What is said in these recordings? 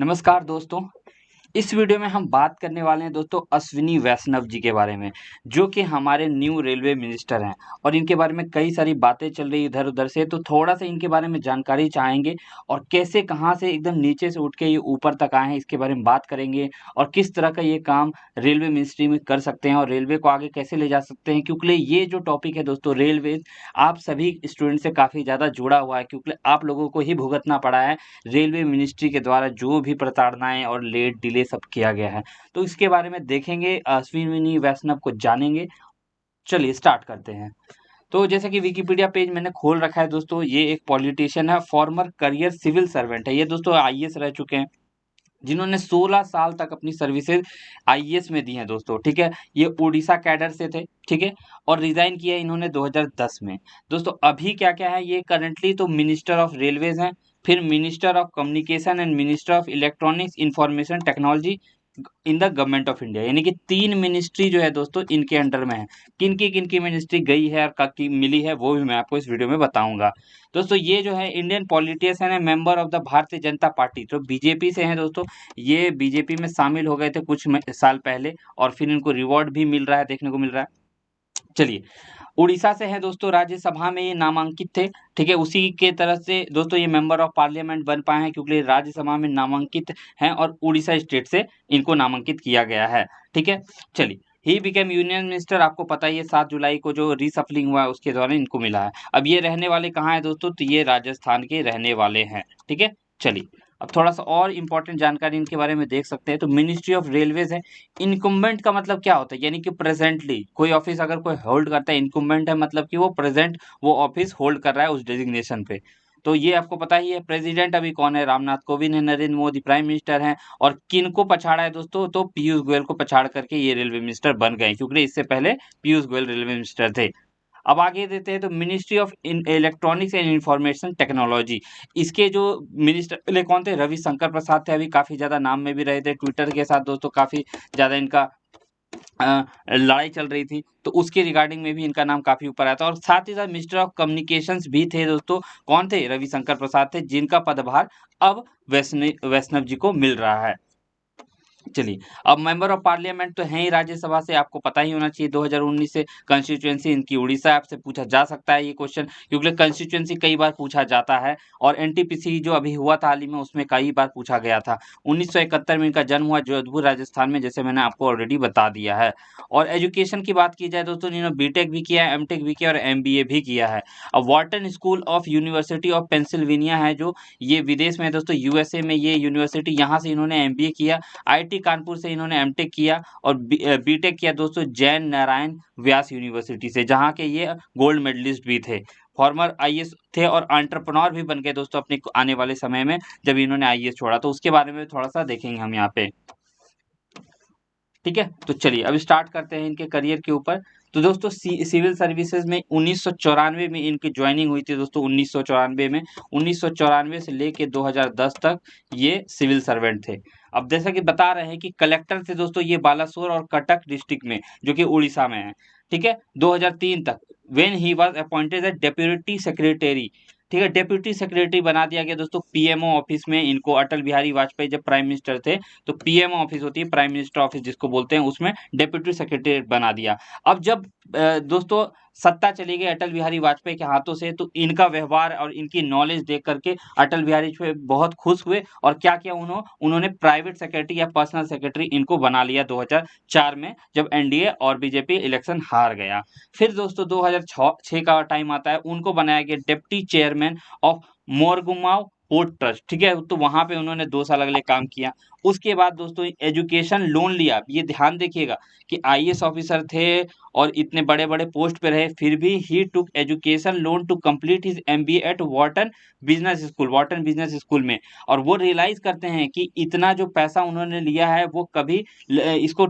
नमस्कार दोस्तों। इस वीडियो में हम बात करने वाले हैं दोस्तों अश्विनी वैष्णव जी के बारे में, जो कि हमारे न्यू रेलवे मिनिस्टर हैं और इनके बारे में कई सारी बातें चल रही इधर-उधर से, तो थोड़ा-सा इनके बारे में जानकारी चाहेंगे और कैसे कहाँ से एकदम नीचे से उठ के ये ऊपर तक आए हैं, इसके बारे में बात करेंगे और किस तरह का ये काम रेलवे मिनिस्ट्री में कर सकते हैं और रेलवे को आगे कैसे ले जा सकते हैं, क्योंकि ये जो टॉपिक है दोस्तों रेलवेज़ आप सभी स्टूडेंट से काफ़ी ज़्यादा जुड़ा हुआ है, क्योंकि आप लोगों को ही भुगतना पड़ा है रेलवे मिनिस्ट्री के द्वारा जो भी प्रताड़नाएँ और लेट डिले सब किया गया है। तो इसके बारे में देखेंगे, अश्विनी वैष्णव को जानेंगे। चलिए स्टार्ट करते हैं। तो जैसे कि विकिपीडिया पेज मैंने खोल रखा है दोस्तों, ये एक पॉलिटिशियन है, फॉर्मर करियर सिविल सर्वेंट है। ये दोस्तों आईएएस रह चुके हैं, जिन्होंने 16 साल तक अपनी सर्विसेज़ आईएएस में दी हैं दोस्तों, ठीक है? ये ओडिशा कैडर से थे, ठीक है? और रिज़ाइन किया इन्होंने 2010 में। दोस्तों अभी क्या-क्या है, ये करंटली तो मिनिस्टर ऑफ रेलवेज़ हैं, फिर minister of communication and minister of electronics information technology in the government of India, यानी कि 3 मिनिस्ट्री जो है दोस्तों इनके अंडर में है। किन-की मिनिस्ट्री गई है और क की मिली है, वो भी मैं आपको इस वीडियो में बताऊँगा। दोस्तों ये जो है इंडियन पॉलिटिशियन है, member of the Bharatiya Janata party, तो बीजेपी से हैं दोस्तों। ये बीजेपी में शामिल हो गए थे कुछ साल पहले और फिर इनको रिवॉर्ड भी मिल रहा है, देखने को मिल रहा है। चलिए, उड़ीसा से हैं दोस्तों, राज्यसभा में ये नामांकित थे, ठीक है? उसी के तरह से दोस्तों ये मेंबर ऑफ पार्लियामेंट बन पाए हैं, क्योंकि राज्यसभा में नामांकित हैं और उड़ीसा स्टेट से इनको नामांकित किया गया है, ठीक है? चलिए, ही बिकेम यूनियन मिनिस्टर, आपको पता ही है 7 जुलाई को जो रीशफलिंग हुआ है उसके दौरान इनको मिला है। अब ये रहने वाले कहाँ हैं दोस्तों? तो ये राजस्थान के रहने वाले हैं, ठीक है? चलिए, अब थोड़ा-सा और इम्पोर्टेंट जानकारी इनके बारे में देख सकते हैं, तो मिनिस्ट्री ऑफ रेलवेज़ है। इनकुम्बेंट का मतलब क्या होता है? यानी कि प्रेज़ेंटली कोई ऑफ़िस अगर कोई होल्ड करता है, इनकुम्बेंट है मतलब कि वो प्रेज़ेंट वो ऑफ़िस होल्ड कर रहा है उस डेज़िग्नेशन पे। तो ये आपको पता ही है, प्रेज़िडेंट अभी कौन है? रामनाथ कोविंद है, नरेंद्र मोदी प्राइम मिनिस्टर हैं और किनको पछाड़ा है दोस्तों? तो पीयूष गोयल को पछाड़ करके ये रेलवे मिनिस्टर बन गए, क्योंकि इससे पहले पीयूष गोयल रेलवे मिनिस्टर थे। अब आगे देते हैं तो ministry of in electronics and information technology, इसके जो मिनिस्टर पहले कौन थे? रविशंकर प्रसाद थे, अभी काफ़ी ज़्यादा नाम में भी रहे थे। ट्विटर के साथ दोस्तों काफ़ी ज़्यादा इनका लड़ाई चल रही थी, तो उसके रिगार्डिंग में भी इनका नाम काफ़ी ऊपर आया था और साथ ही साथ मिनिस्टर ऑफ कम्युनिकेशंस भी थे दोस्तों। कौन थे? रविशंकर प्रसाद थे, जिनका पदभार अब वैष्णव जी को मिल रहा है। चलिए, अब मेंबर ऑफ पार्लियामेंट तो हैं ही राज्यसभा से, आपको पता ही होना चाहिए 2019 से कंस्टिट्यूएंसी इनकी उड़ीसा, आपसे पूछा जा सकता है ये क्वेश्चन, क्योंकि कंस्टिट्यूएंसी कई बार पूछा जाता है और एनटीपीसी जो अभी हुआ था हाल ही में उसमें कई बार पूछा गया था। 1971 में इनका जन्म हुआ जोधपुर राजस्थान में, जैसे मैंने आपको ऑलरेडी बता दिया है। और एजुकेशन की बात की जाए दोस्तों, इन्होंने बीटेक भी किया है, एमटेक भी किया और एमबीए भी किया है। अब Wharton school of university of Pennsylvania है जो, ये विदेश में है दोस्तों, यूएसए में ये यूनिवर्सिटी, यहाँ से इन्होंने एमबीए किया। आईआईटी कानपुर से इन्होंने एमटेक किया और बीटेक किया दोस्तों जैन नारायण व्यास यूनिवर्सिटी से, जहाँ के ये गोल्ड मेडलिस्ट भी थे। फॉर्मर आईएएस थे और एंटरप्रेन्योर भी बन गए दोस्तों अपने आने वाले समय में, जब इन्होंने आईएएस छोड़ा, तो उसके बारे में थोड़ा-सा देखेंगे हम यहाँ पे। ठीक है? तो चलिए अब स्टार्ट करते हैं इनके करियर के ऊपर। तो दोस्तों सिविल सर्विसेज़ में 1994 में इनकी जॉइनिंग हुई थी दोस्तों, 1994 में। 1994 से लेके 2010 तक ये सिविल सर्वेंट थे। अब जैसा कि बता रहे हैं कि कलेक्टर थे दोस्तों ये बालासोर और कटक डिस्ट्रिक्ट में, जो कि उड़ीसा में है। ठीक है? 2003 तक when he was appointed as deputy secretary, ठीक है? डेप्यूटी सेक्रेटरी बना दिया गया दोस्तों पीएमओ ऑफिस में इनको, अटल बिहारी वाजपेयी जब प्राइम मिनिस्टर थे, तो पीएमओ ऑफिस होती है, प्राइम मिनिस्टर ऑफिस जिसको बोलते हैं, उसमें डेप्यूटी सेक्रेटरी बना दिया। अब जब दोस्तों सत्ता चली गई अटल बिहारी वाजपेयी के हाथों से, तो इनका व्यवहार और इनकी नॉलेज देख करके अटल बिहारी जो है बहुत खुश हुए और क्या किया उन्होंने प्राइवेट सेक्रेटरी या पर्सनल सेक्रेटरी इनको बना लिया 2004 में, जब एनडीए और बीजेपी इलेक्शन हार गया। फिर दोस्तों 2006 का टाइम आता है, उनको बनाया गया deputy chairman of Mormugao port trust, ठीक है? तो वहाँ पे उन्होंने 2 साल अगले काम किया। उसके बाद दोस्तों एजुकेशन लोन लिया, ये ध्यान देखिएगा कि आईएएस ऑफिसर थे और इतने बड़े-बड़े पोस्ट पे रहे, फिर भी he took education loan to complete his MBA at Wharton business school में। और वो रियलाइज़ करते हैं कि इतना जो पैसा उन्होंने लिया है वो कभी इसको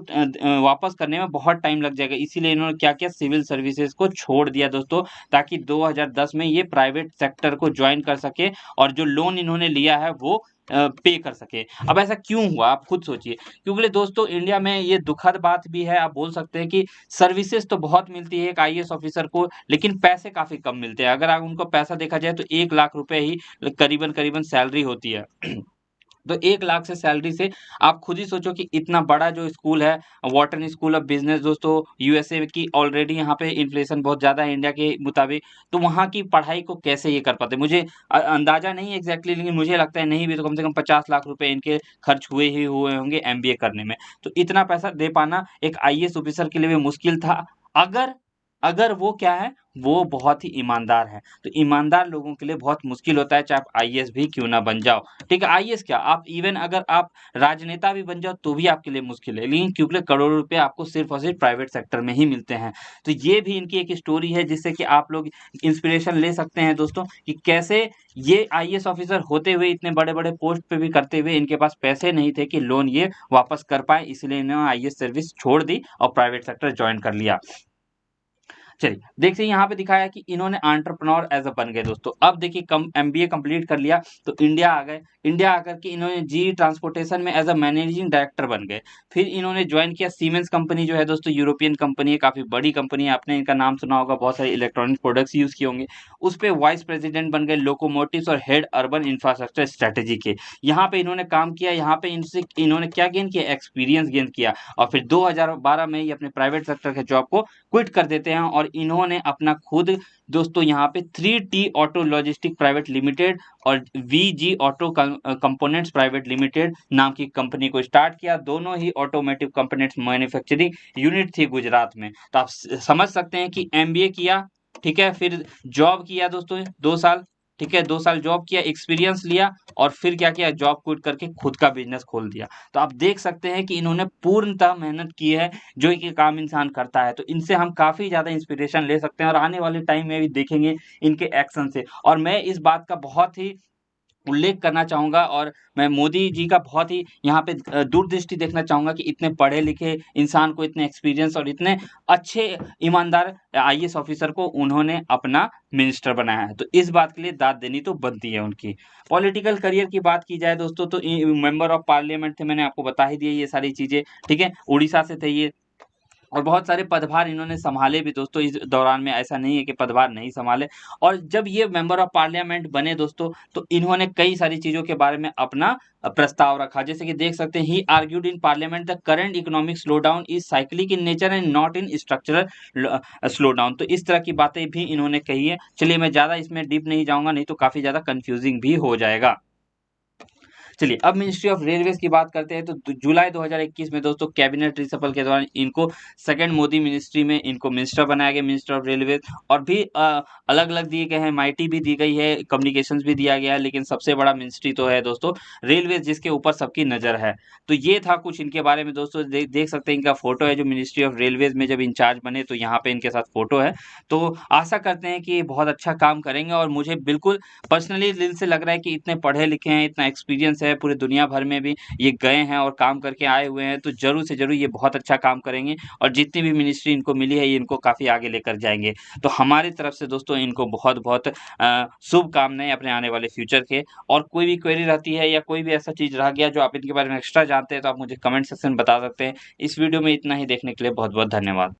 वापस करने में बहुत टाइम लग जाएगा। इसीलिए इन्होंने क्या किया, सिविल सर्विसेज़ को छोड़ दिया दोस्तों, ताकि 2010 में ये प्राइवेट सेक्टर को जॉइन कर सके और जो लोन इन्होंने लिया है वो पे कर सके। अब ऐसा क्यों हुआ आप खुद सोचिए, क्योंकि दोस्तों इंडिया में ये दुखद बात भी है, आप बोल सकते हैं कि सर्विसेज़ तो बहुत मिलती है एक आईएएस ऑफिसर को, लेकिन पैसे काफ़ी कम मिलते हैं। अगर आप उनको पैसा देखा जाए तो 1 लाख रुपए ही करीबन-करीबन सैलरी होती है। तो 1 लाख से सैलरी से आप खुद ही सोचो कि इतना बड़ा जो स्कूल है, व्हार्टन स्कूल ऑफ बिज़नेस दोस्तों, यूएसए की ऑलरेडी यहाँ पे इन्फ्लेशन बहुत ज़्यादा है इंडिया के मुताबिक, तो वहाँ की पढ़ाई को कैसे ये कर पाते? मुझे अंदाज़ा नहीं है एग्ज़ैक्टली, लेकिन मुझे लगता है नहीं भी तो कम से कम 50 लाख रुपए इनके खर्च हुए ही हुए होंगे एमबीए करने में। तो इतना पैसा दे पाना एक आईएएस ऑफ़िसर के लिए भी मुश्किल था। अगर अगर वो क्या है, वो बहुत ही ईमानदार है। तो ईमानदार लोगों के लिए बहुत मुश्किल होता है, चाहे आप आईएएस भी क्यों ना बन जाओ। ठीक है, आईएएस क्या, आप इवन अगर आप राजनेता भी बन जाओ तो भी आपके लिए मुश्किल है। लेकिन क्योंकि करोड़ों रुपए आपको सिर्फ़ और सिर्फ़ प्राइवेट सेक्टर में ही मिलते हैं। तो ये भी इनकी एक स्टोरी है जिससे कि आप लोग इंस्पिरेशन ले सकते हैं दोस्तों, कि कैसे ये आईएएस ऑफ़िसर होते हुए इतने बड़े-बड़े पोस्ट पे भी करते हुए इनके पास पैसे नहीं थे कि लोन ये वापस कर पाएँ, इसलिए इन्होंने आईएएस सर्विस छोड़ दी और प्राइवेट सेक्टर जॉइन कर लिया। चलिए, देखिए यहाँ पे दिखाया कि इन्होंने एंटरप्रेन्योर एज़ अ बन गए दोस्तों। अब देखिए कम एमबीए कंप्लीट कर लिया, तो इंडिया आ गए। इंडिया आकर के इन्होंने जीई ट्रांसपोर्टेशन में एज़ अ मैनेजिंग डायरेक्टर बन गए। फिर इन्होंने जॉइन किया सीमेंस कंपनी, जो है दोस्तों यूरोपियन कंपनी है, काफ़ी बड़ी कंपनी है, आपने इनका नाम सुना होगा, बहुत सारे इलेक्ट्रॉनिक प्रोडक्ट्स यूज़ किए होंगे। उस पे वाइस प्रेज़िडेंट बन गए लोकोमोटिव्स और हेड अर्बन इंफ्रास्ट्रक्चर स्ट्रैटेजी के। यहाँ पे इन्होंने काम किया, यहाँ पे इनसे इन्होंने क्या गेन किया? एक्सपीरियंस गेन किया और फिर 2012 में ही अपने प्राइवेट सेक्टर के जॉब को क्विट कर देते हैं और इन्होंने अपना खुद दोस्तों यहाँ पे 3T auto logistic private limited और VG auto components private limited नाम की कंपनी को स्टार्ट किया। दोनों ही ऑटोमोटिव कंपोनेंट्स मैन्युफैक्चरिंग यूनिट थी गुजरात में। तो आप समझ सकते हैं कि एमबीए किया, ठीक है, फिर जॉब किया दोस्तों 2 साल, ठीक है, 2 साल जॉब किया, एक्सपीरियंस लिया और फिर क्या किया, जॉब क्विट करके खुद का बिज़नेस खोल दिया। तो आप देख सकते हैं कि इन्होंने पूर्णतः मेहनत की है, जो कि काम इंसान करता है। तो इनसे हम काफ़ी ज़्यादा इंस्पिरेशन ले सकते हैं और आने वाले टाइम में भी देखेंगे इनके एक्शन से। और मैं इस बात का बहुत ही उल्लेख करना चाहूँगा और मैं मोदी जी का बहुत ही यहाँ पे दूरदृष्टि देखना चाहूँगा कि इतने पढ़े-लिखे इंसान को इतने एक्सपीरियंस और इतने अच्छे ईमानदार आईएएस ऑफ़िसर को उन्होंने अपना मिनिस्टर बनाया है। तो इस बात के लिए दाद देनी तो बनती है उनकी। पॉलिटिकल करियर की बात की जाए दोस्तों, तो मेंबर ऑफ पार्लियामेंट थे, मैंने आपको बता ही दिया ये सारी चीज़ें, ठीक है? उड़ीसा से थे ये। और बहुत सारे पदभार इन्होंने सँभाले भी दोस्तों इस दौरान में, ऐसा नहीं है कि पदभार नहीं सँभाले। और जब ये मेंबर ऑफ पार्लियामेंट बने दोस्तों, तो इन्होंने कई सारी चीज़ों के बारे में अपना प्रस्ताव रखा। जैसे कि देख सकते हैं, he argued in parliament the current economic slowdown is cyclic in nature and not in structural slowdown. तो इस तरह की बातें भी इन्होंने कही है। चलिए, मैं ज़्यादा इसमें डीप नहीं जाऊँगा, नहीं तो काफ़ी ज़्यादा कन्फ्यूज़िंग भी हो जाएगा। चलिए, अब मिनिस्ट्री ऑफ रेलवेज़ की बात करते हैं, तो जुलाई 2021 में दोस्तों कैबिनेट रिशफल के दौरान इनको सेकंड मोदी मिनिस्ट्री में इनको मिनिस्टर बनाया गया, मिनिस्टर ऑफ रेलवेज़। और भी अलग-अलग दिए गए हैं, माइटी भी दी गई है, कम्युनिकेशंस भी दिया गया है, लेकिन सबसे बड़ा मिनिस्ट्री तो है दोस्तों रेलवेज़, जिसके ऊपर सबकी नज़र है। तो ये था कुछ इनके बारे में दोस्तों, देख सकते हैं इनका फ़ोटो है, जो मिनिस्ट्री ऑफ रेलवेज़ में जब इंचार्ज बने तो यहाँ पे इनके साथ फ़ोटो है। तो आशा करते हैं कि ये बहुत अच्छा काम करेंगे और मुझे बिल्कुल पर्सनली दिल से लग रहा है कि इतने पढ़े-लिखे हैं, इतना एक्सपीरियंस है, पूरे दुनिया भर में भी ये गए हैं और काम करके आए हुए हैं, तो ज़रूर से ज़रूर ये बहुत अच्छा काम करेंगे और जितनी भी मिनिस्ट्री इनको मिली है, ये इनको काफ़ी आगे लेकर जाएँगे। तो हमारी तरफ से दोस्तों इनको बहुत-बहुत शुभकामनाएँ अपने आने वाले फ्यूचर के। और कोई भी क्वेरी रहती है या कोई भी ऐसा चीज़ रह गया जो आप इनके बारे में एक्स्ट्रा जानते हैं, तो आप मुझे कमेंट सेक्शन में बता सकते हैं। इस वीडियो में इतना ही, देखने के लिए बहुत-बहुत धन्यवाद।